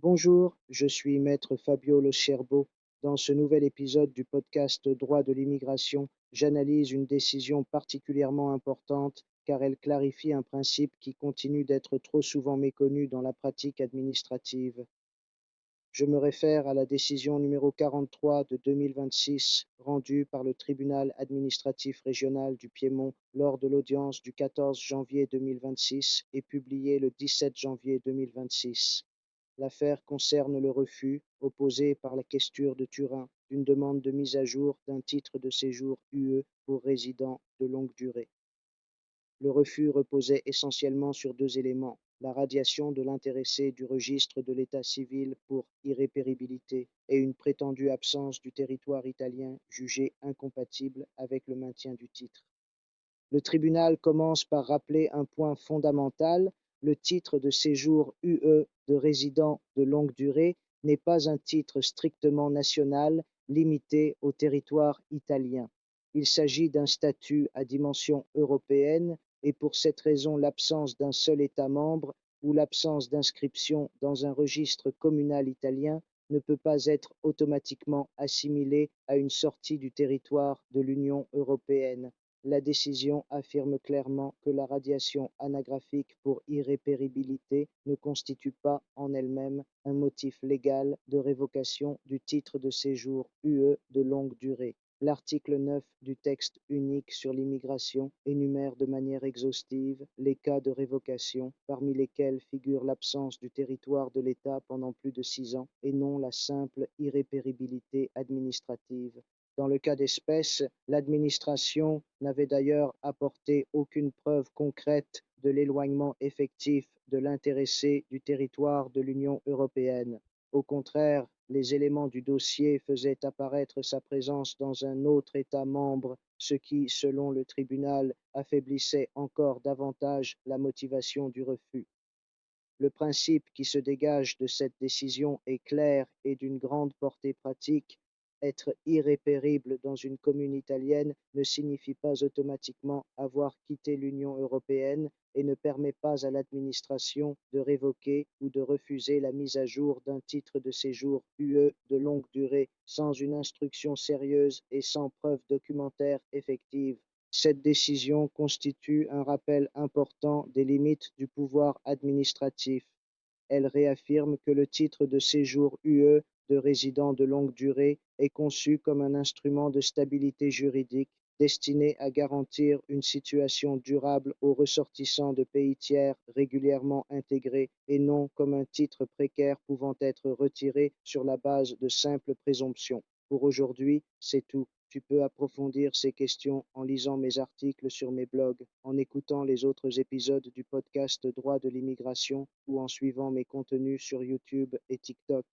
Bonjour, je suis Maître Fabio Lo Cerbo. Dans ce nouvel épisode du podcast Droit de l'immigration, j'analyse une décision particulièrement importante car elle clarifie un principe qui continue d'être trop souvent méconnu dans la pratique administrative. Je me réfère à la décision numéro 43 de 2026 rendue par le tribunal administratif régional du Piémont lors de l'audience du 14 janvier 2026 et publiée le 17 janvier 2026. L'affaire concerne le refus, opposé par la questure de Turin, d'une demande de mise à jour d'un titre de séjour UE pour résidents de longue durée. Le refus reposait essentiellement sur deux éléments: la radiation de l'intéressé du registre de l'état civil pour irrépéribilité et une prétendue absence du territoire italien jugé incompatible avec le maintien du titre. Le tribunal commence par rappeler un point fondamental: le titre de séjour UE de résident de longue durée n'est pas un titre strictement national limité au territoire italien. Il s'agit d'un statut à dimension européenne et pour cette raison l'absence d'un seul État membre ou l'absence d'inscription dans un registre communal italien ne peut pas être automatiquement assimilée à une sortie du territoire de l'Union européenne. La décision affirme clairement que la radiation anagraphique pour irrépéribilité ne constitue pas en elle-même un motif légal de révocation du titre de séjour UE de longue durée. L'article 9 du texte unique sur l'immigration énumère de manière exhaustive les cas de révocation, parmi lesquels figure l'absence du territoire de l'État pendant plus de 6 ans et non la simple irrépéribilité administrative. Dans le cas d'espèce, l'administration n'avait d'ailleurs apporté aucune preuve concrète de l'éloignement effectif de l'intéressé du territoire de l'Union européenne. Au contraire, les éléments du dossier faisaient apparaître sa présence dans un autre État membre, ce qui, selon le tribunal, affaiblissait encore davantage la motivation du refus. Le principe qui se dégage de cette décision est clair et d'une grande portée pratique: être irrépérible dans une commune italienne ne signifie pas automatiquement avoir quitté l'Union européenne et ne permet pas à l'administration de révoquer ou de refuser la mise à jour d'un titre de séjour UE de longue durée sans une instruction sérieuse et sans preuve documentaire effective. Cette décision constitue un rappel important des limites du pouvoir administratif. Elle réaffirme que le titre de séjour UE de résident de longue durée est conçu comme un instrument de stabilité juridique destiné à garantir une situation durable aux ressortissants de pays tiers régulièrement intégrés et non comme un titre précaire pouvant être retiré sur la base de simples présomptions. Pour aujourd'hui, c'est tout. Tu peux approfondir ces questions en lisant mes articles sur mes blogs, en écoutant les autres épisodes du podcast Droit de l'immigration ou en suivant mes contenus sur YouTube et TikTok.